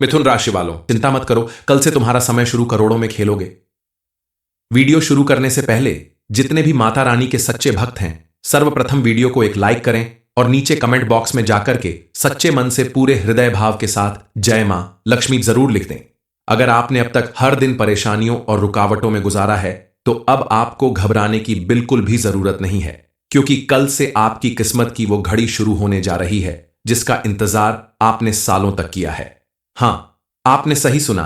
मिथुन राशि वालों, चिंता मत करो, कल से तुम्हारा समय शुरू करोड़ों में खेलोगे। वीडियो शुरू करने से पहले जितने भी माता रानी के सच्चे भक्त हैं, सर्वप्रथम वीडियो को एक लाइक करें और नीचे कमेंट बॉक्स में जाकर के सच्चे मन से पूरे हृदय भाव के साथ जय मां लक्ष्मी जरूर लिख दें। अगर आपने अब तक हर दिन परेशानियों और रुकावटों में गुजारा है तो अब आपको घबराने की बिल्कुल भी जरूरत नहीं है, क्योंकि कल से आपकी किस्मत की वो घड़ी शुरू होने जा रही है जिसका इंतजार आपने सालों तक किया है। हां, आपने सही सुना,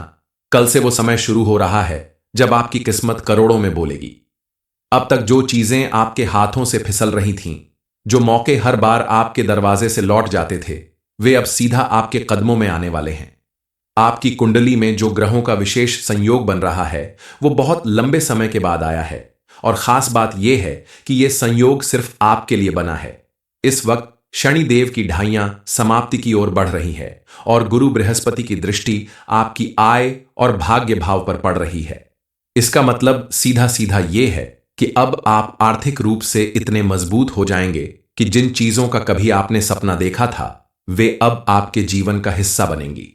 कल से वो समय शुरू हो रहा है जब आपकी किस्मत करोड़ों में बोलेगी। अब तक जो चीजें आपके हाथों से फिसल रही थीं, जो मौके हर बार आपके दरवाजे से लौट जाते थे, वे अब सीधा आपके कदमों में आने वाले हैं। आपकी कुंडली में जो ग्रहों का विशेष संयोग बन रहा है वो बहुत लंबे समय के बाद आया है, और खास बात यह है कि यह संयोग सिर्फ आपके लिए बना है। इस वक्त शनिदेव की ढाइयां समाप्ति की ओर बढ़ रही है और गुरु बृहस्पति की दृष्टि आपकी आय और भाग्य भाव पर पड़ रही है। इसका मतलब सीधा सीधा यह है कि अब आप आर्थिक रूप से इतने मजबूत हो जाएंगे कि जिन चीजों का कभी आपने सपना देखा था वे अब आपके जीवन का हिस्सा बनेंगी।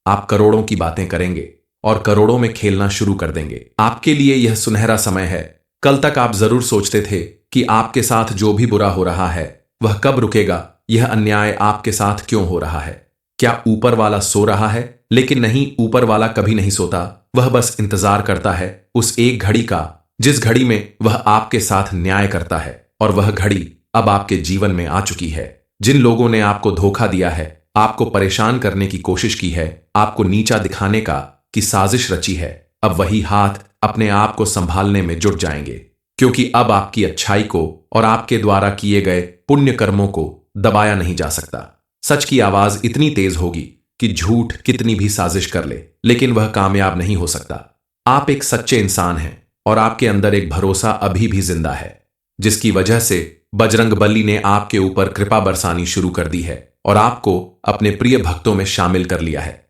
आप करोड़ों की बातें करेंगे और करोड़ों में खेलना शुरू कर देंगे। आपके लिए यह सुनहरा समय है। कल तक आप जरूर सोचते थे कि आपके साथ जो भी बुरा हो रहा है वह कब रुकेगा, यह अन्याय आपके साथ क्यों हो रहा है, क्या ऊपर वाला सो रहा है? लेकिन नहीं, ऊपर वाला कभी नहीं सोता, वह बस इंतजार करता है उस एक घड़ी का जिस घड़ी में वह आपके साथ न्याय करता है। और वह घड़ी अब आपके जीवन में आ चुकी है। जिन लोगों ने आपको धोखा दिया है, आपको परेशान करने की कोशिश की है, आपको नीचा दिखाने की साजिश रची है, अब वही हाथ अपने आप को संभालने में जुट जाएंगे, क्योंकि अब आपकी अच्छाई को और आपके द्वारा किए गए पुण्य कर्मों को दबाया नहीं जा सकता। सच की आवाज इतनी तेज होगी कि झूठ कितनी भी साजिश कर ले लेकिन वह कामयाब नहीं हो सकता। आप एक सच्चे इंसान हैं और आपके अंदर एक भरोसा अभी भी जिंदा है, जिसकी वजह से बजरंगबली ने आपके ऊपर कृपा बरसानी शुरू कर दी है और आपको अपने प्रिय भक्तों में शामिल कर लिया है।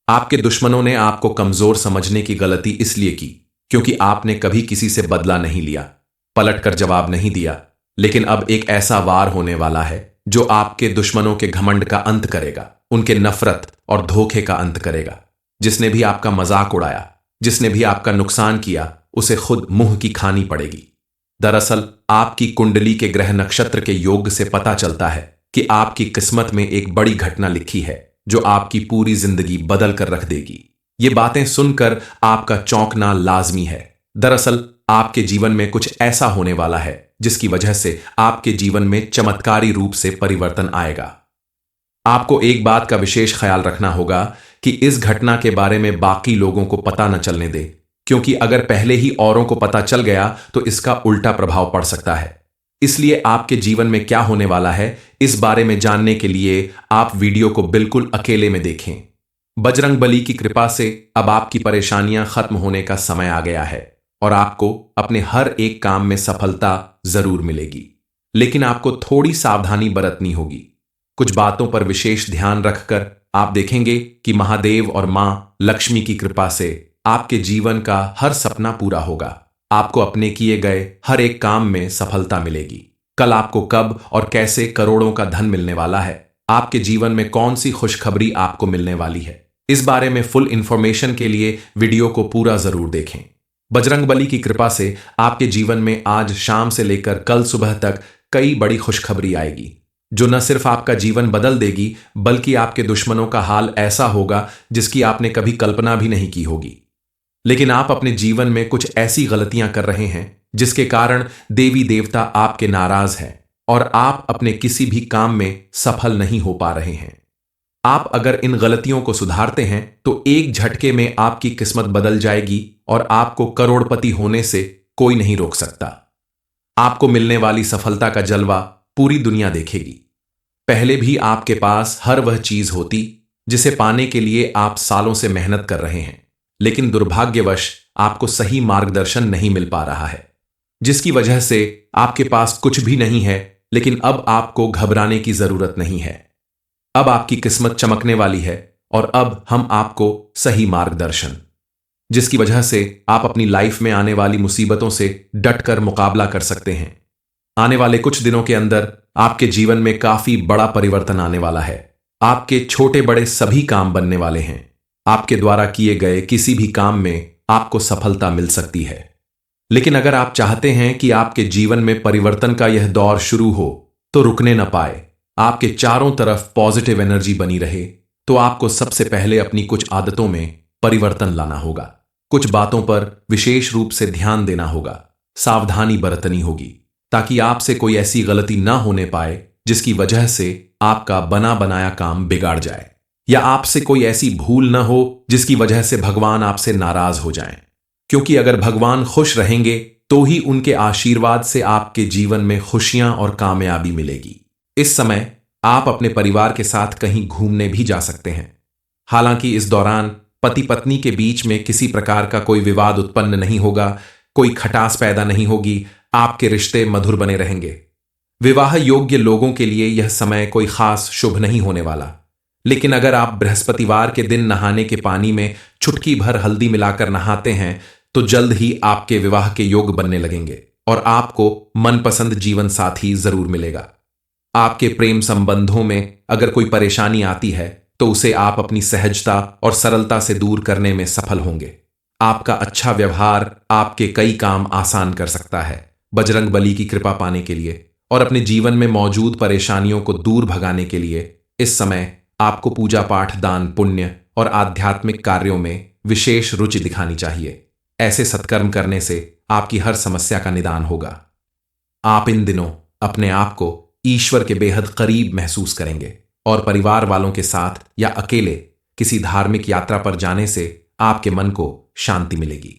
आपके दुश्मनों ने आपको कमजोर समझने की गलती इसलिए की क्योंकि आपने कभी किसी से बदला नहीं लिया, पलटकर जवाब नहीं दिया। लेकिन अब एक ऐसा वार होने वाला है जो आपके दुश्मनों के घमंड का अंत करेगा, उनके नफरत और धोखे का अंत करेगा। जिसने भी आपका मजाक उड़ाया, जिसने भी आपका नुकसान किया, उसे खुद मुंह की खानी पड़ेगी। दरअसल आपकी कुंडली के ग्रह नक्षत्र के योग से पता चलता है कि आपकी किस्मत में एक बड़ी घटना लिखी है जो आपकी पूरी जिंदगी बदल कर रख देगी। ये बातें सुनकर आपका चौंकना लाजमी है। दरअसल आपके जीवन में कुछ ऐसा होने वाला है जिसकी वजह से आपके जीवन में चमत्कारी रूप से परिवर्तन आएगा। आपको एक बात का विशेष ख्याल रखना होगा कि इस घटना के बारे में बाकी लोगों को पता न चलने दे, क्योंकि अगर पहले ही औरों को पता चल गया तो इसका उल्टा प्रभाव पड़ सकता है। इसलिए आपके जीवन में क्या होने वाला है इस बारे में जानने के लिए आप वीडियो को बिल्कुल अकेले में देखें। बजरंगबली की कृपा से अब आपकी परेशानियां खत्म होने का समय आ गया है और आपको अपने हर एक काम में सफलता जरूर मिलेगी, लेकिन आपको थोड़ी सावधानी बरतनी होगी। कुछ बातों पर विशेष ध्यान रखकर आप देखेंगे कि महादेव और मां लक्ष्मी की कृपा से आपके जीवन का हर सपना पूरा होगा। आपको अपने किए गए हर एक काम में सफलता मिलेगी। कल आपको कब और कैसे करोड़ों का धन मिलने वाला है, आपके जीवन में कौन सी खुशखबरी आपको मिलने वाली है, इस बारे में फुल इंफॉर्मेशन के लिए वीडियो को पूरा जरूर देखें। बजरंगबली की कृपा से आपके जीवन में आज शाम से लेकर कल सुबह तक कई बड़ी खुशखबरी आएगी जो न सिर्फ आपका जीवन बदल देगी बल्कि आपके दुश्मनों का हाल ऐसा होगा जिसकी आपने कभी कल्पना भी नहीं की होगी। लेकिन आप अपने जीवन में कुछ ऐसी गलतियां कर रहे हैं जिसके कारण देवी देवता आपके नाराज हैं और आप अपने किसी भी काम में सफल नहीं हो पा रहे हैं। आप अगर इन गलतियों को सुधारते हैं तो एक झटके में आपकी किस्मत बदल जाएगी और आपको करोड़पति होने से कोई नहीं रोक सकता। आपको मिलने वाली सफलता का जलवा पूरी दुनिया देखेगी। पहले भी आपके पास हर वह चीज होती जिसे पाने के लिए आप सालों से मेहनत कर रहे हैं, लेकिन दुर्भाग्यवश आपको सही मार्गदर्शन नहीं मिल पा रहा है, जिसकी वजह से आपके पास कुछ भी नहीं है। लेकिन अब आपको घबराने की जरूरत नहीं है। अब आपकी किस्मत चमकने वाली है और अब हम आपको सही मार्गदर्शन, जिसकी वजह से आप अपनी लाइफ में आने वाली मुसीबतों से डटकर मुकाबला कर सकते हैं। आने वाले कुछ दिनों के अंदर आपके जीवन में काफी बड़ा परिवर्तन आने वाला है। आपके छोटे बड़े सभी काम बनने वाले हैं। आपके द्वारा किए गए किसी भी काम में आपको सफलता मिल सकती है। लेकिन अगर आप चाहते हैं कि आपके जीवन में परिवर्तन का यह दौर शुरू हो तो रुकने न पाए, आपके चारों तरफ पॉजिटिव एनर्जी बनी रहे, तो आपको सबसे पहले अपनी कुछ आदतों में परिवर्तन लाना होगा। कुछ बातों पर विशेष रूप से ध्यान देना होगा, सावधानी बरतनी होगी, ताकि आपसे कोई ऐसी गलती ना होने पाए जिसकी वजह से आपका बना बनाया काम बिगाड़ जाए, या आपसे कोई ऐसी भूल न हो जिसकी वजह से भगवान आपसे नाराज हो जाएं। क्योंकि अगर भगवान खुश रहेंगे तो ही उनके आशीर्वाद से आपके जीवन में खुशियां और कामयाबी मिलेगी। इस समय आप अपने परिवार के साथ कहीं घूमने भी जा सकते हैं। हालांकि इस दौरान पति पत्नी के बीच में किसी प्रकार का कोई विवाद उत्पन्न नहीं होगा, कोई खटास पैदा नहीं होगी, आपके रिश्ते मधुर बने रहेंगे। विवाह योग्य लोगों के लिए यह समय कोई खास शुभ नहीं होने वाला, लेकिन अगर आप बृहस्पतिवार के दिन नहाने के पानी में चुटकी भर हल्दी मिलाकर नहाते हैं तो जल्द ही आपके विवाह के योग बनने लगेंगे और आपको मनपसंद जीवन साथी जरूर मिलेगा। आपके प्रेम संबंधों में अगर कोई परेशानी आती है तो उसे आप अपनी सहजता और सरलता से दूर करने में सफल होंगे। आपका अच्छा व्यवहार आपके कई काम आसान कर सकता है। बजरंग बली की कृपा पाने के लिए और अपने जीवन में मौजूद परेशानियों को दूर भगाने के लिए इस समय आपको पूजा पाठ, दान पुण्य और आध्यात्मिक कार्यों में विशेष रुचि दिखानी चाहिए। ऐसे सत्कर्म करने से आपकी हर समस्या का निदान होगा। आप इन दिनों अपने आप को ईश्वर के बेहद करीब महसूस करेंगे और परिवार वालों के साथ या अकेले किसी धार्मिक यात्रा पर जाने से आपके मन को शांति मिलेगी।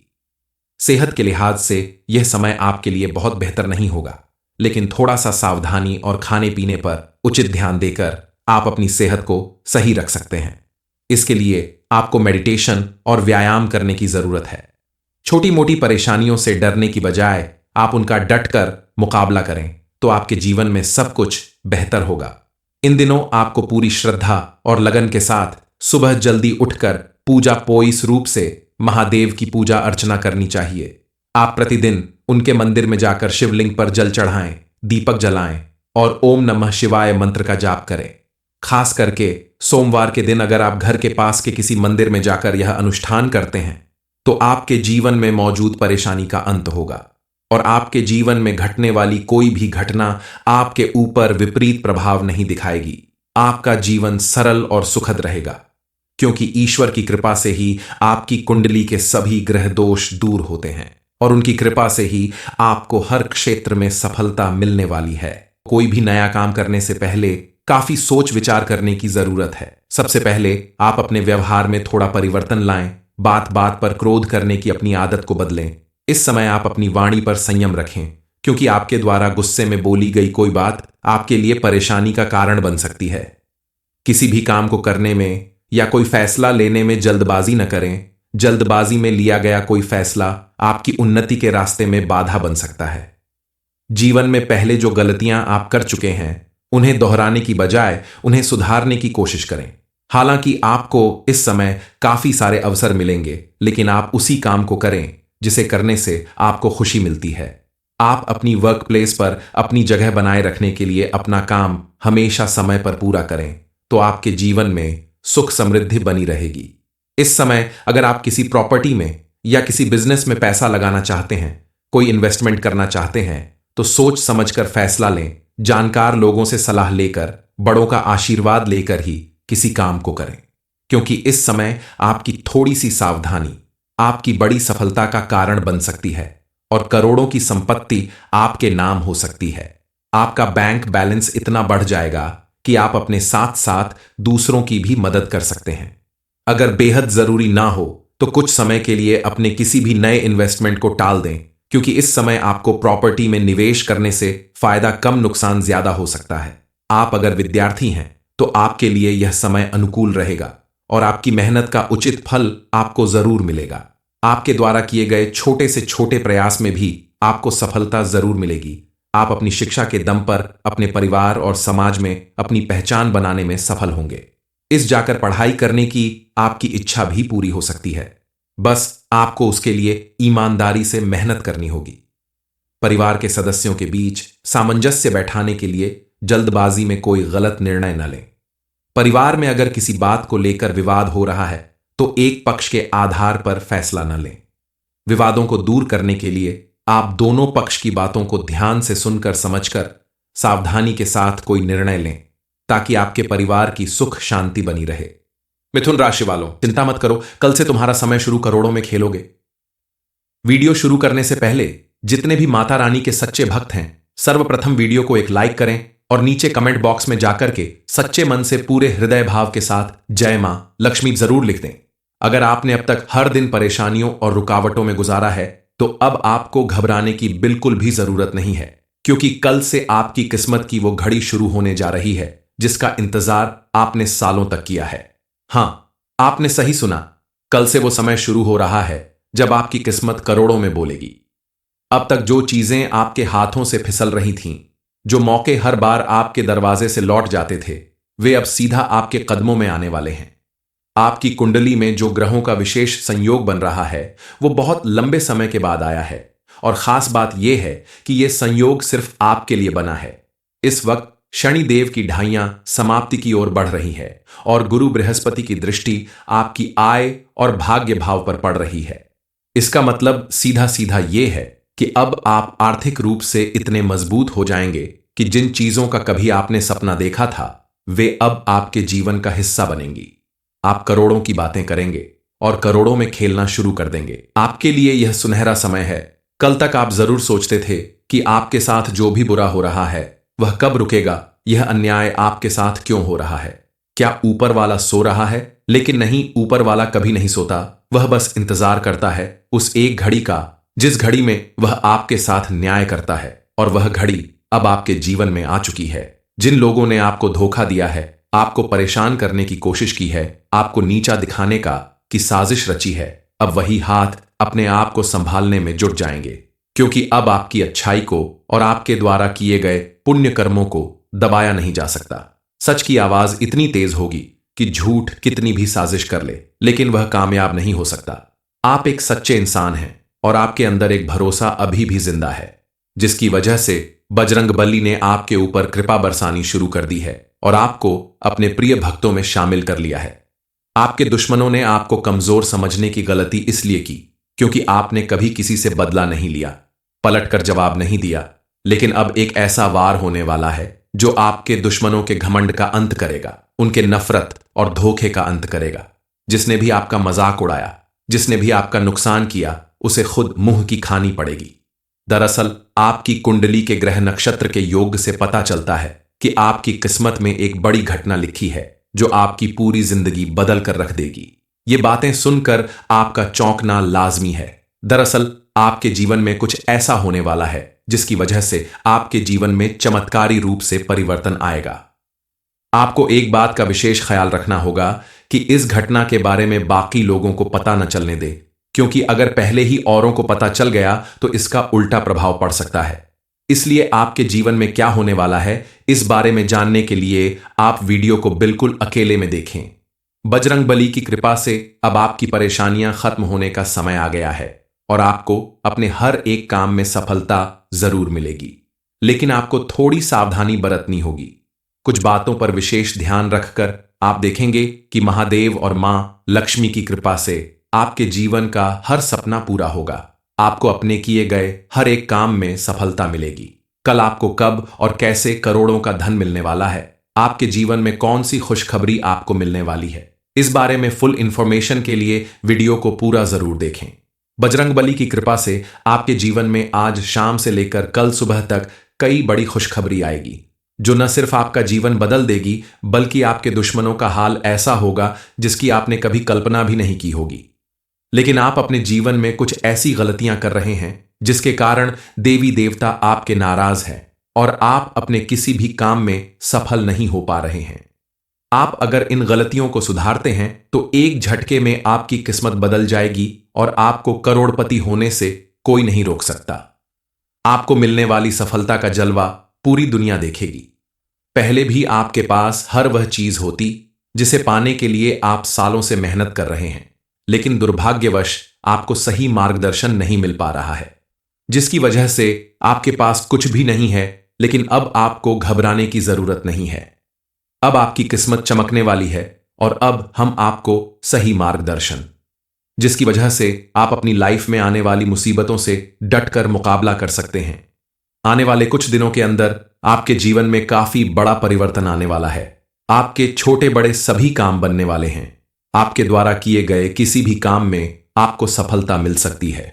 सेहत के लिहाज से यह समय आपके लिए बहुत बेहतर नहीं होगा, लेकिन थोड़ा सा सावधानी और खाने पीने पर उचित ध्यान देकर आप अपनी सेहत को सही रख सकते हैं। इसके लिए आपको मेडिटेशन और व्यायाम करने की जरूरत है। छोटी मोटी परेशानियों से डरने की बजाय आप उनका डटकर मुकाबला करें तो आपके जीवन में सब कुछ बेहतर होगा। इन दिनों आपको पूरी श्रद्धा और लगन के साथ सुबह जल्दी उठकर पूजा पोइस रूप से महादेव की पूजा अर्चना करनी चाहिए। आप प्रतिदिन उनके मंदिर में जाकर शिवलिंग पर जल चढ़ाएं, दीपक जलाएं और ओम नमः शिवाय मंत्र का जाप करें। खास करके सोमवार के दिन अगर आप घर के पास के किसी मंदिर में जाकर यह अनुष्ठान करते हैं तो आपके जीवन में मौजूद परेशानी का अंत होगा और आपके जीवन में घटने वाली कोई भी घटना आपके ऊपर विपरीत प्रभाव नहीं दिखाएगी। आपका जीवन सरल और सुखद रहेगा, क्योंकि ईश्वर की कृपा से ही आपकी कुंडली के सभी ग्रह दोष दूर होते हैं और उनकी कृपा से ही आपको हर क्षेत्र में सफलता मिलने वाली है। कोई भी नया काम करने से पहले काफी सोच विचार करने की जरूरत है। सबसे पहले आप अपने व्यवहार में थोड़ा परिवर्तन लाएं, बात बात पर क्रोध करने की अपनी आदत को बदलें। इस समय आप अपनी वाणी पर संयम रखें, क्योंकि आपके द्वारा गुस्से में बोली गई कोई बात आपके लिए परेशानी का कारण बन सकती है। किसी भी काम को करने में या कोई फैसला लेने में जल्दबाजी न करें। जल्दबाजी में लिया गया कोई फैसला आपकी उन्नति के रास्ते में बाधा बन सकता है। जीवन में पहले जो गलतियां आप कर चुके हैं उन्हें दोहराने की बजाय उन्हें सुधारने की कोशिश करें। हालांकि आपको इस समय काफी सारे अवसर मिलेंगे, लेकिन आप उसी काम को करें जिसे करने से आपको खुशी मिलती है। आप अपनी वर्क प्लेस पर अपनी जगह बनाए रखने के लिए अपना काम हमेशा समय पर पूरा करें, तो आपके जीवन में सुख समृद्धि बनी रहेगी। इस समय अगर आप किसी प्रॉपर्टी में या किसी बिजनेस में पैसा लगाना चाहते हैं, कोई इन्वेस्टमेंट करना चाहते हैं, तो सोच समझकर फैसला लें। जानकार लोगों से सलाह लेकर, बड़ों का आशीर्वाद लेकर ही किसी काम को करें, क्योंकि इस समय आपकी थोड़ी सी सावधानी आपकी बड़ी सफलता का कारण बन सकती है और करोड़ों की संपत्ति आपके नाम हो सकती है। आपका बैंक बैलेंस इतना बढ़ जाएगा कि आप अपने साथ साथ दूसरों की भी मदद कर सकते हैं। अगर बेहद जरूरी ना हो तो कुछ समय के लिए अपने किसी भी नए इन्वेस्टमेंट को टाल दें, क्योंकि इस समय आपको प्रॉपर्टी में निवेश करने से फायदा कम नुकसान ज्यादा हो सकता है। आप अगर विद्यार्थी हैं तो आपके लिए यह समय अनुकूल रहेगा और आपकी मेहनत का उचित फल आपको जरूर मिलेगा। आपके द्वारा किए गए छोटे से छोटे प्रयास में भी आपको सफलता जरूर मिलेगी। आप अपनी शिक्षा के दम पर अपने परिवार और समाज में अपनी पहचान बनाने में सफल होंगे। इस जाकर पढ़ाई करने की आपकी इच्छा भी पूरी हो सकती है, बस आपको उसके लिए ईमानदारी से मेहनत करनी होगी। परिवार के सदस्यों के बीच सामंजस्य बैठाने के लिए जल्दबाजी में कोई गलत निर्णय न लें। परिवार में अगर किसी बात को लेकर विवाद हो रहा है तो एक पक्ष के आधार पर फैसला न लें। विवादों को दूर करने के लिए आप दोनों पक्ष की बातों को ध्यान से सुनकर समझकर सावधानी के साथ कोई निर्णय लें, ताकि आपके परिवार की सुख शांति बनी रहे। मिथुन राशि वालों, चिंता मत करो, कल से तुम्हारा समय शुरू करोड़ों में खेलोगे। वीडियो शुरू करने से पहले जितने भी माता रानी के सच्चे भक्त हैं, सर्वप्रथम वीडियो को एक लाइक करें और नीचे कमेंट बॉक्स में जाकर के सच्चे मन से पूरे हृदय भाव के साथ जय मां लक्ष्मी जरूर लिख दें। अगर आपने अब तक हर दिन परेशानियों और रुकावटों में गुजारा है, तो अब आपको घबराने की बिल्कुल भी जरूरत नहीं है, क्योंकि कल से आपकी किस्मत की वो घड़ी शुरू होने जा रही है जिसका इंतजार आपने सालों तक किया है। हां, आपने सही सुना, कल से वो समय शुरू हो रहा है जब आपकी किस्मत करोड़ों में बोलेगी। अब तक जो चीजें आपके हाथों से फिसल रही थीं, जो मौके हर बार आपके दरवाजे से लौट जाते थे, वे अब सीधा आपके कदमों में आने वाले हैं। आपकी कुंडली में जो ग्रहों का विशेष संयोग बन रहा है, वो बहुत लंबे समय के बाद आया है। और खास बात यह है कि यह संयोग सिर्फ आपके लिए बना है। इस वक्त शनिदेव की ढाइयां समाप्ति की ओर बढ़ रही है और गुरु बृहस्पति की दृष्टि आपकी आय और भाग्य भाव पर पड़ रही है। इसका मतलब सीधा सीधा यह है कि अब आप आर्थिक रूप से इतने मजबूत हो जाएंगे कि जिन चीजों का कभी आपने सपना देखा था, वे अब आपके जीवन का हिस्सा बनेंगी। आप करोड़ों की बातें करेंगे और करोड़ों में खेलना शुरू कर देंगे। आपके लिए यह सुनहरा समय है। कल तक आप जरूर सोचते थे कि आपके साथ जो भी बुरा हो रहा है वह कब रुकेगा, यह अन्याय आपके साथ क्यों हो रहा है, क्या ऊपर वाला सो रहा है? लेकिन नहीं, ऊपर वाला कभी नहीं सोता। वह बस इंतजार करता है उस एक घड़ी का जिस घड़ी में वह आपके साथ न्याय करता है। और वह घड़ी अब आपके जीवन में आ चुकी है। जिन लोगों ने आपको धोखा दिया है, आपको परेशान करने की कोशिश की है, आपको नीचा दिखाने का की साजिश रची है, अब वही हाथ अपने आप को संभालने में जुट जाएंगे, क्योंकि अब आपकी अच्छाई को और आपके द्वारा किए गए पुण्य कर्मों को दबाया नहीं जा सकता। सच की आवाज इतनी तेज होगी कि झूठ कितनी भी साजिश कर ले, लेकिन वह कामयाब नहीं हो सकता। आप एक सच्चे इंसान हैं और आपके अंदर एक भरोसा अभी भी जिंदा है, जिसकी वजह से बजरंगबली ने आपके ऊपर कृपा बरसानी शुरू कर दी है और आपको अपने प्रिय भक्तों में शामिल कर लिया है। आपके दुश्मनों ने आपको कमजोर समझने की गलती इसलिए की क्योंकि आपने कभी किसी से बदला नहीं लिया, पलटकर जवाब नहीं दिया। लेकिन अब एक ऐसा वार होने वाला है जो आपके दुश्मनों के घमंड का अंत करेगा, उनके नफरत और धोखे का अंत करेगा। जिसने भी आपका मजाक उड़ाया, जिसने भी आपका नुकसान किया, उसे खुद मुंह की खानी पड़ेगी। दरअसल आपकी कुंडली के ग्रह नक्षत्र के योग से पता चलता है कि आपकी किस्मत में एक बड़ी घटना लिखी है जो आपकी पूरी जिंदगी बदल कर रख देगी। ये बातें सुनकर आपका चौंकना लाजमी है। दरअसल आपके जीवन में कुछ ऐसा होने वाला है जिसकी वजह से आपके जीवन में चमत्कारी रूप से परिवर्तन आएगा। आपको एक बात का विशेष ख्याल रखना होगा कि इस घटना के बारे में बाकी लोगों को पता न चलने दे, क्योंकि अगर पहले ही औरों को पता चल गया तो इसका उल्टा प्रभाव पड़ सकता है। इसलिए आपके जीवन में क्या होने वाला है, इस बारे में जानने के लिए आप वीडियो को बिल्कुल अकेले में देखें। बजरंगबली की कृपा से अब आपकी परेशानियां खत्म होने का समय आ गया है और आपको अपने हर एक काम में सफलता जरूर मिलेगी। लेकिन आपको थोड़ी सावधानी बरतनी होगी। कुछ बातों पर विशेष ध्यान रखकर आप देखेंगे कि महादेव और मां लक्ष्मी की कृपा से आपके जीवन का हर सपना पूरा होगा। आपको अपने किए गए हर एक काम में सफलता मिलेगी। कल आपको कब और कैसे करोड़ों का धन मिलने वाला है, आपके जीवन में कौन सी खुशखबरी आपको मिलने वाली है, इस बारे में फुल इंफॉर्मेशन के लिए वीडियो को पूरा जरूर देखें। बजरंगबली की कृपा से आपके जीवन में आज शाम से लेकर कल सुबह तक कई बड़ी खुशखबरी आएगी, जो न सिर्फ आपका जीवन बदल देगी बल्कि आपके दुश्मनों का हाल ऐसा होगा जिसकी आपने कभी कल्पना भी नहीं की होगी। लेकिन आप अपने जीवन में कुछ ऐसी गलतियां कर रहे हैं जिसके कारण देवी देवता आपके नाराज हैं और आप अपने किसी भी काम में सफल नहीं हो पा रहे हैं। आप अगर इन गलतियों को सुधारते हैं तो एक झटके में आपकी किस्मत बदल जाएगी और आपको करोड़पति होने से कोई नहीं रोक सकता। आपको मिलने वाली सफलता का जलवा पूरी दुनिया देखेगी। पहले भी आपके पास हर वह चीज होती जिसे पाने के लिए आप सालों से मेहनत कर रहे हैं, लेकिन दुर्भाग्यवश आपको सही मार्गदर्शन नहीं मिल पा रहा है, जिसकी वजह से आपके पास कुछ भी नहीं है। लेकिन अब आपको घबराने की जरूरत नहीं है। अब आपकी किस्मत चमकने वाली है और अब हम आपको सही मार्गदर्शन, जिसकी वजह से आप अपनी लाइफ में आने वाली मुसीबतों से डटकर मुकाबला कर सकते हैं। आने वाले कुछ दिनों के अंदर आपके जीवन में काफी बड़ा परिवर्तन आने वाला है। आपके छोटे बड़े सभी काम बनने वाले हैं। आपके द्वारा किए गए किसी भी काम में आपको सफलता मिल सकती है।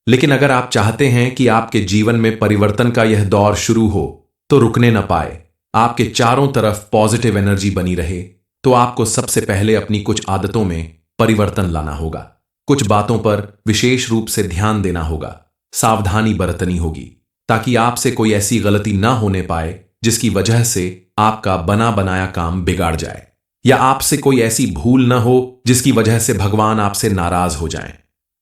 लेकिन अगर आप चाहते हैं कि आपके जीवन में परिवर्तन का यह दौर शुरू हो तो रुकने न पाए, आपके चारों तरफ पॉजिटिव एनर्जी बनी रहे, तो आपको सबसे पहले अपनी कुछ आदतों में परिवर्तन लाना होगा। कुछ बातों पर विशेष रूप से ध्यान देना होगा, सावधानी बरतनी होगी, ताकि आपसे कोई ऐसी गलती ना होने पाए जिसकी वजह से आपका बना बनाया काम बिगाड़ जाए, या आपसे कोई ऐसी भूल ना हो जिसकी वजह से भगवान आपसे नाराज हो जाएं।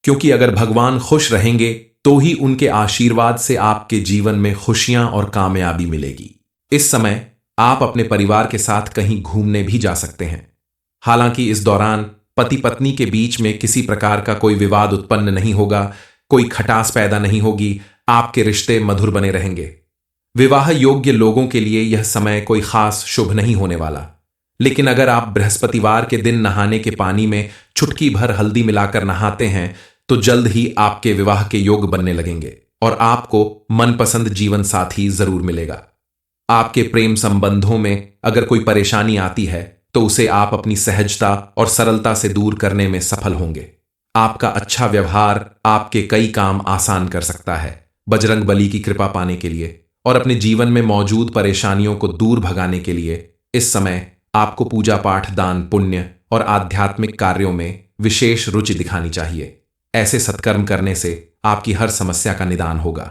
क्योंकि अगर भगवान खुश रहेंगे तो ही उनके आशीर्वाद से आपके जीवन में खुशियां और कामयाबी मिलेगी। इस समय आप अपने परिवार के साथ कहीं घूमने भी जा सकते हैं। हालांकि इस दौरान पति पत्नी के बीच में किसी प्रकार का कोई विवाद उत्पन्न नहीं होगा, कोई खटास पैदा नहीं होगी, आपके रिश्ते मधुर बने रहेंगे। विवाह योग्य लोगों के लिए यह समय कोई खास शुभ नहीं होने वाला, लेकिन अगर आप बृहस्पतिवार के दिन नहाने के पानी में चुटकी भर हल्दी मिलाकर नहाते हैं तो जल्द ही आपके विवाह के योग बनने लगेंगे और आपको मनपसंद जीवन साथी जरूर मिलेगा। आपके प्रेम संबंधों में अगर कोई परेशानी आती है तो उसे आप अपनी सहजता और सरलता से दूर करने में सफल होंगे। आपका अच्छा व्यवहार आपके कई काम आसान कर सकता है। बजरंग बली की कृपा पाने के लिए और अपने जीवन में मौजूद परेशानियों को दूर भगाने के लिए इस समय आपको पूजा पाठ, दान पुण्य और आध्यात्मिक कार्यों में विशेष रुचि दिखानी चाहिए। ऐसे सत्कर्म करने से आपकी हर समस्या का निदान होगा।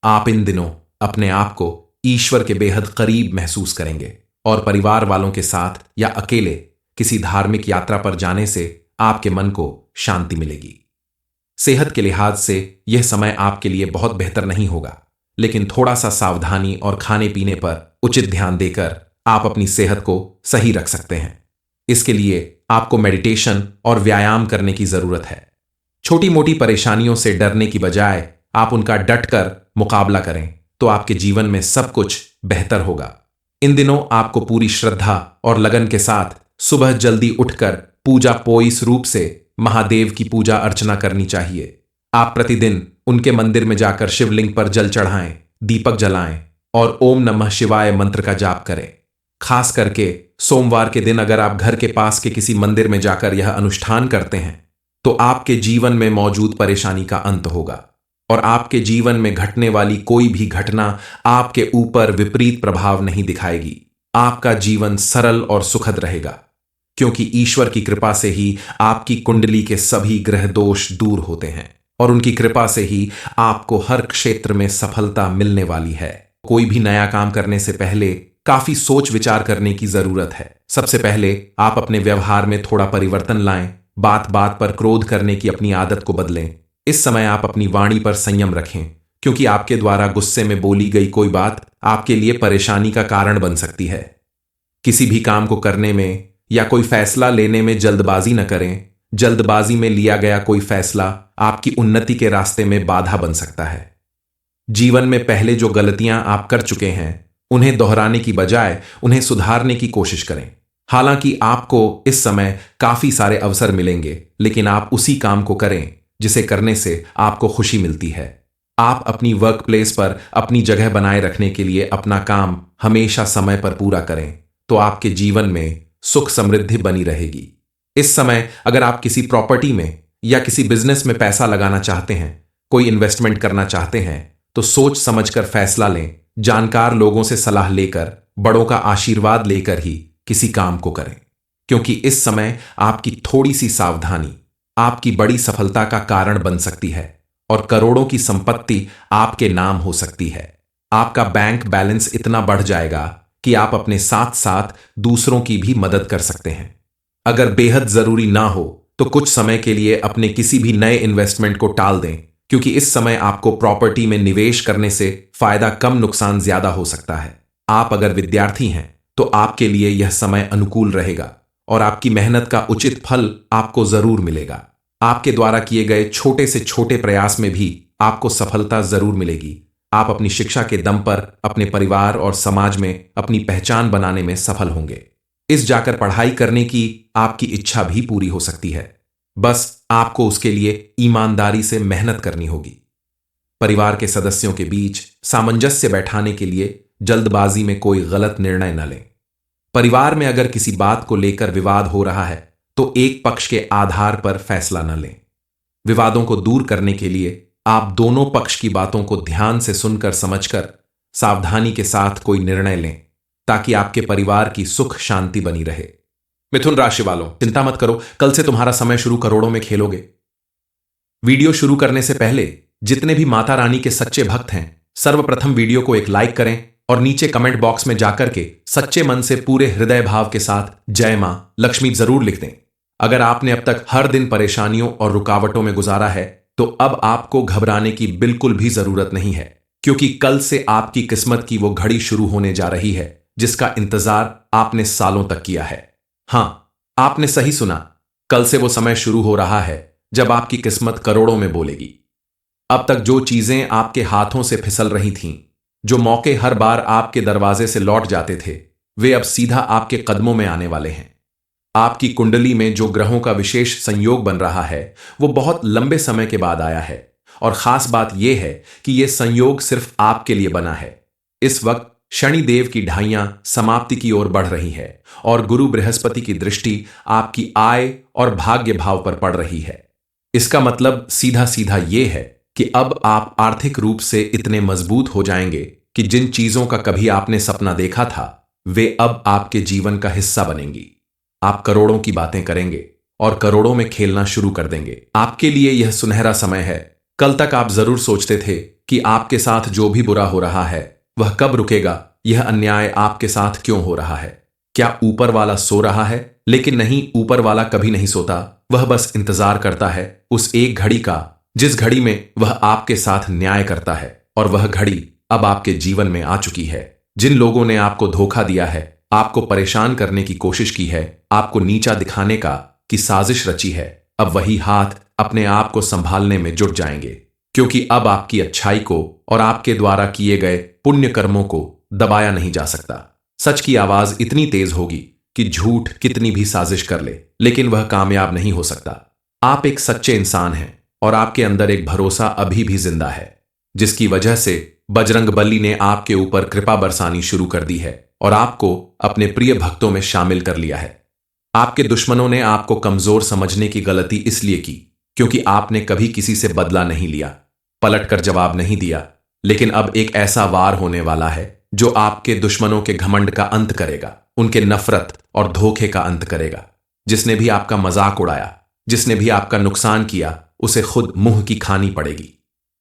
आप इन दिनों अपने आप को ईश्वर के बेहद करीब महसूस करेंगे और परिवार वालों के साथ या अकेले किसी धार्मिक यात्रा पर जाने से आपके मन को शांति मिलेगी। सेहत के लिहाज से यह समय आपके लिए बहुत बेहतर नहीं होगा, लेकिन थोड़ा सा सावधानी और खाने पीने पर उचित ध्यान देकर आप अपनी सेहत को सही रख सकते हैं। इसके लिए आपको मेडिटेशन और व्यायाम करने की जरूरत है। छोटी मोटी परेशानियों से डरने की बजाय आप उनका डटकर मुकाबला करें तो आपके जीवन में सब कुछ बेहतर होगा। इन दिनों आपको पूरी श्रद्धा और लगन के साथ सुबह जल्दी उठकर पूजा पोइस रूप से महादेव की पूजा अर्चना करनी चाहिए। आप प्रतिदिन उनके मंदिर में जाकर शिवलिंग पर जल चढ़ाएं, दीपक जलाएं और ओम नमः शिवाय मंत्र का जाप करें। खास करके सोमवार के दिन अगर आप घर के पास के किसी मंदिर में जाकर यह अनुष्ठान करते हैं तो आपके जीवन में मौजूद परेशानी का अंत होगा और आपके जीवन में घटने वाली कोई भी घटना आपके ऊपर विपरीत प्रभाव नहीं दिखाएगी। आपका जीवन सरल और सुखद रहेगा, क्योंकि ईश्वर की कृपा से ही आपकी कुंडली के सभी ग्रह दोष दूर होते हैं और उनकी कृपा से ही आपको हर क्षेत्र में सफलता मिलने वाली है। कोई भी नया काम करने से पहले काफी सोच विचार करने की जरूरत है। सबसे पहले आप अपने व्यवहार में थोड़ा परिवर्तन लाएं। बात बात पर क्रोध करने की अपनी आदत को बदलें। इस समय आप अपनी वाणी पर संयम रखें, क्योंकि आपके द्वारा गुस्से में बोली गई कोई बात आपके लिए परेशानी का कारण बन सकती है। किसी भी काम को करने में या कोई फैसला लेने में जल्दबाजी न करें। जल्दबाजी में लिया गया कोई फैसला आपकी उन्नति के रास्ते में बाधा बन सकता है। जीवन में पहले जो गलतियां आप कर चुके हैं उन्हें दोहराने की बजाय उन्हें सुधारने की कोशिश करें। हालांकि आपको इस समय काफी सारे अवसर मिलेंगे, लेकिन आप उसी काम को करें जिसे करने से आपको खुशी मिलती है। आप अपनी वर्क प्लेस पर अपनी जगह बनाए रखने के लिए अपना काम हमेशा समय पर पूरा करें, तो आपके जीवन में सुख समृद्धि बनी रहेगी। इस समय अगर आप किसी प्रॉपर्टी में या किसी बिजनेस में पैसा लगाना चाहते हैं, कोई इन्वेस्टमेंट करना चाहते हैं, तो सोच समझकर फैसला लें। जानकार लोगों से सलाह लेकर, बड़ों का आशीर्वाद लेकर ही किसी काम को करें, क्योंकि इस समय आपकी थोड़ी सी सावधानी आपकी बड़ी सफलता का कारण बन सकती है और करोड़ों की संपत्ति आपके नाम हो सकती है। आपका बैंक बैलेंस इतना बढ़ जाएगा कि आप अपने साथ साथ दूसरों की भी मदद कर सकते हैं। अगर बेहद जरूरी ना हो तो कुछ समय के लिए अपने किसी भी नए इन्वेस्टमेंट को टाल दें, क्योंकि इस समय आपको प्रॉपर्टी में निवेश करने से फायदा कम नुकसान ज्यादा हो सकता है। आप अगर विद्यार्थी हैं तो आपके लिए यह समय अनुकूल रहेगा और आपकी मेहनत का उचित फल आपको जरूर मिलेगा। आपके द्वारा किए गए छोटे से छोटे प्रयास में भी आपको सफलता जरूर मिलेगी। आप अपनी शिक्षा के दम पर अपने परिवार और समाज में अपनी पहचान बनाने में सफल होंगे। इस जाकर पढ़ाई करने की आपकी इच्छा भी पूरी हो सकती है। बस आपको उसके लिए ईमानदारी से मेहनत करनी होगी। परिवार के सदस्यों के बीच सामंजस्य बैठाने के लिए जल्दबाजी में कोई गलत निर्णय न लें। परिवार में अगर किसी बात को लेकर विवाद हो रहा है तो एक पक्ष के आधार पर फैसला न लें। विवादों को दूर करने के लिए आप दोनों पक्ष की बातों को ध्यान से सुनकर समझकर सावधानी के साथ कोई निर्णय लें, ताकि आपके परिवार की सुख शांति बनी रहे। मिथुन राशि वालों, चिंता मत करो, कल से तुम्हारा समय शुरू करोड़ों में खेलोगे। वीडियो शुरू करने से पहले जितने भी माता रानी के सच्चे भक्त हैं, सर्वप्रथम वीडियो को एक लाइक करें और नीचे कमेंट बॉक्स में जाकर के सच्चे मन से पूरे हृदय भाव के साथ जय मां लक्ष्मी जरूर लिख दें। अगर आपने अब तक हर दिन परेशानियों और रुकावटों में गुजारा है तो अब आपको घबराने की बिल्कुल भी जरूरत नहीं है, क्योंकि कल से आपकी किस्मत की वो घड़ी शुरू होने जा रही है जिसका इंतजार आपने सालों तक किया है। हां, आपने सही सुना, कल से वो समय शुरू हो रहा है जब आपकी किस्मत करोड़ों में बोलेगी। अब तक जो चीजें आपके हाथों से फिसल रही थीं, जो मौके हर बार आपके दरवाजे से लौट जाते थे, वे अब सीधा आपके कदमों में आने वाले हैं। आपकी कुंडली में जो ग्रहों का विशेष संयोग बन रहा है वो बहुत लंबे समय के बाद आया है, और खास बात यह है कि यह संयोग सिर्फ आपके लिए बना है। इस वक्त शनिदेव की ढाइयां समाप्ति की ओर बढ़ रही है और गुरु बृहस्पति की दृष्टि आपकी आय और भाग्य भाव पर पड़ रही है। इसका मतलब सीधा सीधा यह है कि अब आप आर्थिक रूप से इतने मजबूत हो जाएंगे कि जिन चीजों का कभी आपने सपना देखा था वे अब आपके जीवन का हिस्सा बनेंगी। आप करोड़ों की बातें करेंगे और करोड़ों में खेलना शुरू कर देंगे। आपके लिए यह सुनहरा समय है। कल तक आप जरूर सोचते थे कि आपके साथ जो भी बुरा हो रहा है वह कब रुकेगा, यह अन्याय आपके साथ क्यों हो रहा है, क्या ऊपर वाला सो रहा है? लेकिन नहीं, ऊपर वाला कभी नहीं सोता, वह बस इंतजार करता है उस एक घड़ी का जिस घड़ी में वह आपके साथ न्याय करता है। और वह घड़ी अब आपके जीवन में आ चुकी है। जिन लोगों ने आपको धोखा दिया है, आपको परेशान करने की कोशिश की है, आपको नीचा दिखाने का की साजिश रची है, अब वही हाथ अपने आप को संभालने में जुट जाएंगे, क्योंकि अब आपकी अच्छाई को और आपके द्वारा किए गए पुण्य कर्मों को दबाया नहीं जा सकता। सच की आवाज इतनी तेज होगी कि झूठ कितनी भी साजिश कर ले लेकिन वह कामयाब नहीं हो सकता। आप एक सच्चे इंसान हैं और आपके अंदर एक भरोसा अभी भी जिंदा है, जिसकी वजह से बजरंगबली ने आपके ऊपर कृपा बरसानी शुरू कर दी है और आपको अपने प्रिय भक्तों में शामिल कर लिया है। आपके दुश्मनों ने आपको कमजोर समझने की गलती इसलिए की क्योंकि आपने कभी किसी से बदला नहीं लिया, पलटकर जवाब नहीं दिया। लेकिन अब एक ऐसा वार होने वाला है जो आपके दुश्मनों के घमंड का अंत करेगा, उनके नफरत और धोखे का अंत करेगा। जिसने भी आपका मजाक उड़ाया, जिसने भी आपका नुकसान किया, उसे खुद मुंह की खानी पड़ेगी।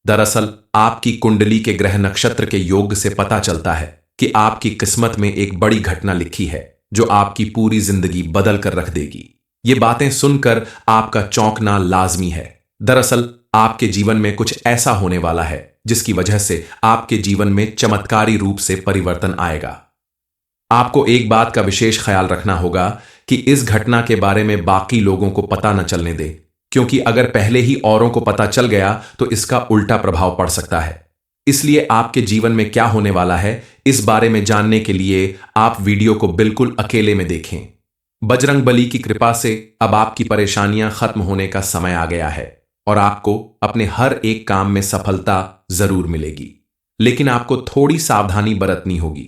दरअसल आपकी कुंडली के ग्रह नक्षत्र के योग से पता चलता है कि आपकी किस्मत में एक बड़ी घटना लिखी है जो आपकी पूरी जिंदगी बदल कर रख देगी। ये बातें सुनकर आपका चौंकना लाजमी है। दरअसल आपके जीवन में कुछ ऐसा होने वाला है जिसकी वजह से आपके जीवन में चमत्कारी रूप से परिवर्तन आएगा। आपको एक बात का विशेष ख्याल रखना होगा कि इस घटना के बारे में बाकी लोगों को पता न चलने दे, क्योंकि अगर पहले ही औरों को पता चल गया तो इसका उल्टा प्रभाव पड़ सकता है। इसलिए आपके जीवन में क्या होने वाला है इस बारे में जानने के लिए आप वीडियो को बिल्कुल अकेले में देखें। बजरंगबली की कृपा से अब आपकी परेशानियां खत्म होने का समय आ गया है और आपको अपने हर एक काम में सफलता जरूर मिलेगी, लेकिन आपको थोड़ी सावधानी बरतनी होगी।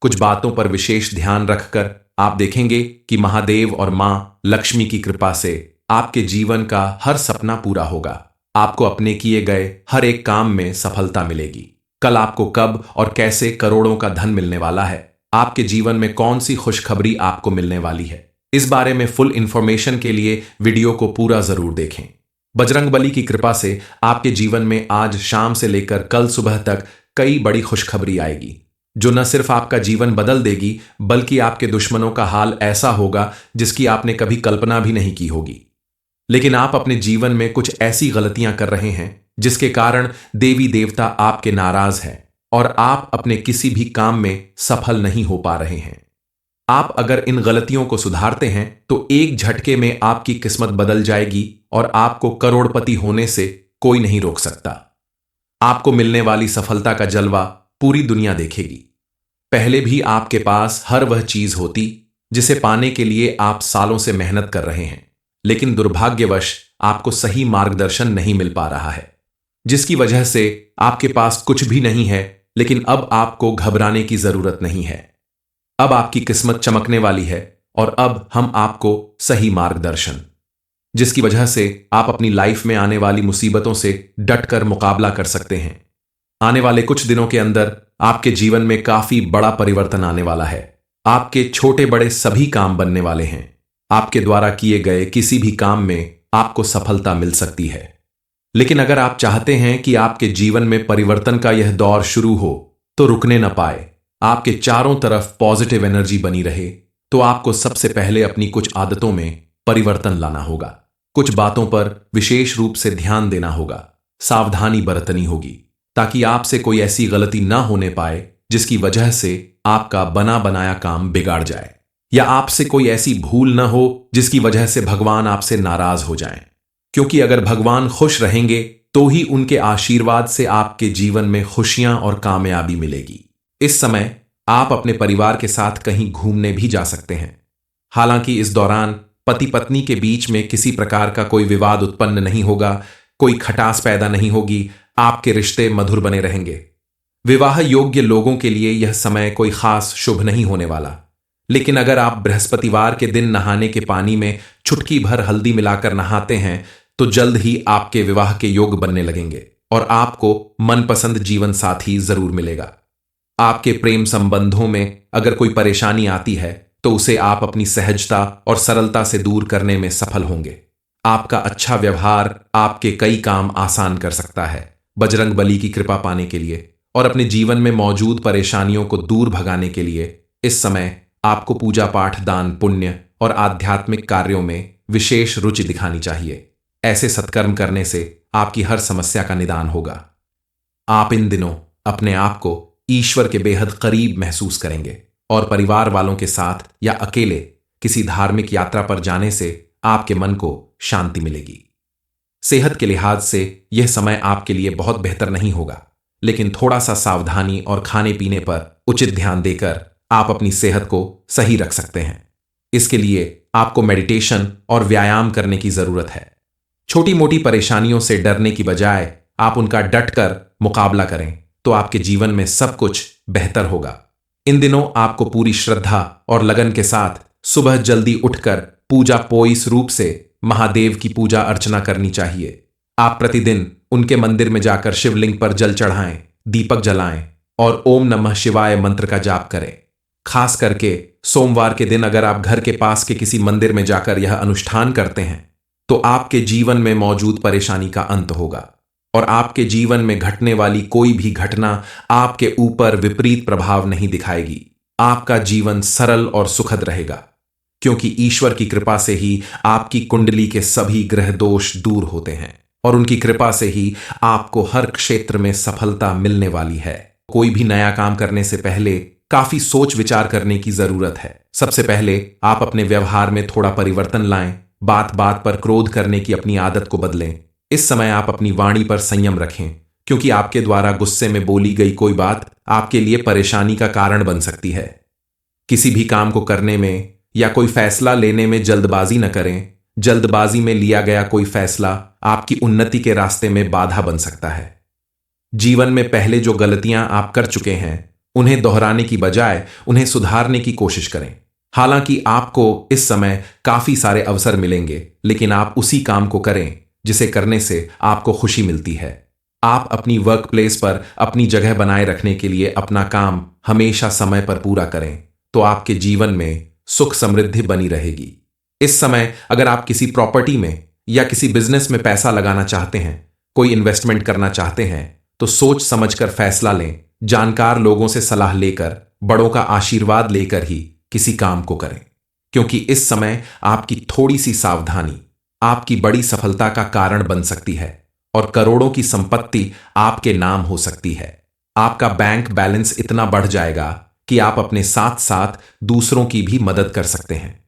कुछ बातों पर विशेष ध्यान रखकर आप देखेंगे कि महादेव और मां लक्ष्मी की कृपा से आपके जीवन का हर सपना पूरा होगा। आपको अपने किए गए हर एक काम में सफलता मिलेगी। कल आपको कब और कैसे करोड़ों का धन मिलने वाला है, आपके जीवन में कौन सी खुशखबरी आपको मिलने वाली है, इस बारे में फुल इंफॉर्मेशन के लिए वीडियो को पूरा जरूर देखें। बजरंगबली की कृपा से आपके जीवन में आज शाम से लेकर कल सुबह तक कई बड़ी खुशखबरी आएगी जो न सिर्फ आपका जीवन बदल देगी बल्कि आपके दुश्मनों का हाल ऐसा होगा जिसकी आपने कभी कल्पना भी नहीं की होगी। लेकिन आप अपने जीवन में कुछ ऐसी गलतियां कर रहे हैं जिसके कारण देवी देवता आपके नाराज हैं और आप अपने किसी भी काम में सफल नहीं हो पा रहे हैं। आप अगर इन गलतियों को सुधारते हैं तो एक झटके में आपकी किस्मत बदल जाएगी और आपको करोड़पति होने से कोई नहीं रोक सकता। आपको मिलने वाली सफलता का जलवा पूरी दुनिया देखेगी। पहले भी आपके पास हर वह चीज होती जिसे पाने के लिए आप सालों से मेहनत कर रहे हैं, लेकिन दुर्भाग्यवश आपको सही मार्गदर्शन नहीं मिल पा रहा है, जिसकी वजह से आपके पास कुछ भी नहीं है। लेकिन अब आपको घबराने की जरूरत नहीं है। अब आपकी किस्मत चमकने वाली है और अब हम आपको सही मार्गदर्शन, जिसकी वजह से आप अपनी लाइफ में आने वाली मुसीबतों से डटकर मुकाबला कर सकते हैं। आने वाले कुछ दिनों के अंदर आपके जीवन में काफी बड़ा परिवर्तन आने वाला है। आपके छोटे बड़े सभी काम बनने वाले हैं। आपके द्वारा किए गए किसी भी काम में आपको सफलता मिल सकती है। लेकिन अगर आप चाहते हैं कि आपके जीवन में परिवर्तन का यह दौर शुरू हो तो रुकने न पाए, आपके चारों तरफ पॉजिटिव एनर्जी बनी रहे, तो आपको सबसे पहले अपनी कुछ आदतों में परिवर्तन लाना होगा। कुछ बातों पर विशेष रूप से ध्यान देना होगा, सावधानी बरतनी होगी, ताकि आपसे कोई ऐसी गलती ना होने पाए जिसकी वजह से आपका बना बनाया काम बिगाड़ जाए, या आपसे कोई ऐसी भूल न हो जिसकी वजह से भगवान आपसे नाराज हो जाएं। क्योंकि अगर भगवान खुश रहेंगे तो ही उनके आशीर्वाद से आपके जीवन में खुशियां और कामयाबी मिलेगी। इस समय आप अपने परिवार के साथ कहीं घूमने भी जा सकते हैं। हालांकि इस दौरान पति पत्नी के बीच में किसी प्रकार का कोई विवाद उत्पन्न नहीं होगा, कोई खटास पैदा नहीं होगी, आपके रिश्ते मधुर बने रहेंगे। विवाह योग्य लोगों के लिए यह समय कोई खास शुभ नहीं होने वाला, लेकिन अगर आप बृहस्पतिवार के दिन नहाने के पानी में चुटकी भर हल्दी मिलाकर नहाते हैं तो जल्द ही आपके विवाह के योग बनने लगेंगे और आपको मनपसंद जीवन साथी जरूर मिलेगा। आपके प्रेम संबंधों में अगर कोई परेशानी आती है तो उसे आप अपनी सहजता और सरलता से दूर करने में सफल होंगे। आपका अच्छा व्यवहार आपके कई काम आसान कर सकता है। बजरंग बली की कृपा पाने के लिए और अपने जीवन में मौजूद परेशानियों को दूर भगाने के लिए इस समय आपको पूजा पाठ, दान पुण्य और आध्यात्मिक कार्यों में विशेष रुचि दिखानी चाहिए। ऐसे सत्कर्म करने से आपकी हर समस्या का निदान होगा। आप इन दिनों अपने आप को ईश्वर के बेहद करीब महसूस करेंगे और परिवार वालों के साथ या अकेले किसी धार्मिक यात्रा पर जाने से आपके मन को शांति मिलेगी। सेहत के लिहाज से यह समय आपके लिए बहुत बेहतर नहीं होगा, लेकिन थोड़ा सा सावधानी और खाने पीने पर उचित ध्यान देकर आप अपनी सेहत को सही रख सकते हैं। इसके लिए आपको मेडिटेशन और व्यायाम करने की जरूरत है। छोटी मोटी परेशानियों से डरने की बजाय आप उनका डटकर मुकाबला करें तो आपके जीवन में सब कुछ बेहतर होगा। इन दिनों आपको पूरी श्रद्धा और लगन के साथ सुबह जल्दी उठकर पूजा पोइस रूप से महादेव की पूजा अर्चना करनी चाहिए। आप प्रतिदिन उनके मंदिर में जाकर शिवलिंग पर जल चढ़ाएं, दीपक जलाएं और ओम नमः शिवाय मंत्र का जाप करें। खास करके सोमवार के दिन अगर आप घर के पास के किसी मंदिर में जाकर यह अनुष्ठान करते हैं तो आपके जीवन में मौजूद परेशानी का अंत होगा और आपके जीवन में घटने वाली कोई भी घटना आपके ऊपर विपरीत प्रभाव नहीं दिखाएगी। आपका जीवन सरल और सुखद रहेगा, क्योंकि ईश्वर की कृपा से ही आपकी कुंडली के सभी ग्रह दोष दूर होते हैं और उनकी कृपा से ही आपको हर क्षेत्र में सफलता मिलने वाली है। कोई भी नया काम करने से पहले काफी सोच विचार करने की जरूरत है। सबसे पहले आप अपने व्यवहार में थोड़ा परिवर्तन लाएं, बात बात पर क्रोध करने की अपनी आदत को बदलें। इस समय आप अपनी वाणी पर संयम रखें, क्योंकि आपके द्वारा गुस्से में बोली गई कोई बात आपके लिए परेशानी का कारण बन सकती है। किसी भी काम को करने में या कोई फैसला लेने में जल्दबाजी न करें। जल्दबाजी में लिया गया कोई फैसला आपकी उन्नति के रास्ते में बाधा बन सकता है। जीवन में पहले जो गलतियां आप कर चुके हैं उन्हें दोहराने की बजाय उन्हें सुधारने की कोशिश करें। हालांकि आपको इस समय काफी सारे अवसर मिलेंगे, लेकिन आप उसी काम को करें जिसे करने से आपको खुशी मिलती है। आप अपनी वर्क प्लेस पर अपनी जगह बनाए रखने के लिए अपना काम हमेशा समय पर पूरा करें, तो आपके जीवन में सुख समृद्धि बनी रहेगी। इस समय अगर आप किसी प्रॉपर्टी में या किसी बिजनेस में पैसा लगाना चाहते हैं, कोई इन्वेस्टमेंट करना चाहते हैं, तो सोच समझकर फैसला लें। जानकार लोगों से सलाह लेकर, बड़ों का आशीर्वाद लेकर ही किसी काम को करें, क्योंकि इस समय आपकी थोड़ी सी सावधानी आपकी बड़ी सफलता का कारण बन सकती है और करोड़ों की संपत्ति आपके नाम हो सकती है। आपका बैंक बैलेंस इतना बढ़ जाएगा कि आप अपने साथ साथ दूसरों की भी मदद कर सकते हैं।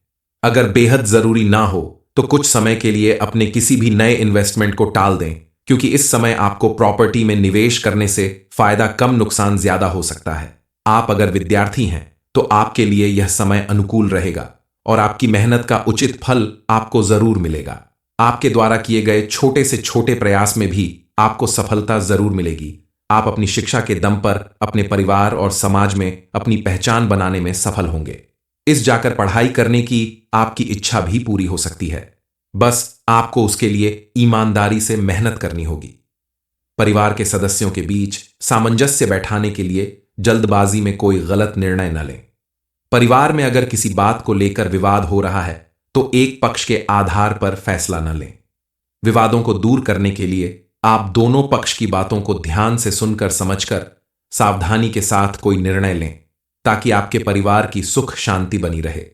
अगर बेहद जरूरी ना हो तो कुछ समय के लिए अपने किसी भी नए इन्वेस्टमेंट को टाल दें, क्योंकि इस समय आपको प्रॉपर्टी में निवेश करने से फायदा कम नुकसान ज्यादा हो सकता है। आप अगर विद्यार्थी हैं तो आपके लिए यह समय अनुकूल रहेगा और आपकी मेहनत का उचित फल आपको जरूर मिलेगा। आपके द्वारा किए गए छोटे से छोटे प्रयास में भी आपको सफलता जरूर मिलेगी। आप अपनी शिक्षा के दम पर अपने परिवार और समाज में अपनी पहचान बनाने में सफल होंगे। इस जाकर पढ़ाई करने की आपकी इच्छा भी पूरी हो सकती है, बस आपको उसके लिए ईमानदारी से मेहनत करनी होगी। परिवार के सदस्यों के बीच सामंजस्य बैठाने के लिए जल्दबाजी में कोई गलत निर्णय न लें। परिवार में अगर किसी बात को लेकर विवाद हो रहा है तो एक पक्ष के आधार पर फैसला न लें। विवादों को दूर करने के लिए आप दोनों पक्ष की बातों को ध्यान से सुनकर समझकर सावधानी के साथ कोई निर्णय लें, ताकि आपके परिवार की सुख शांति बनी रहे।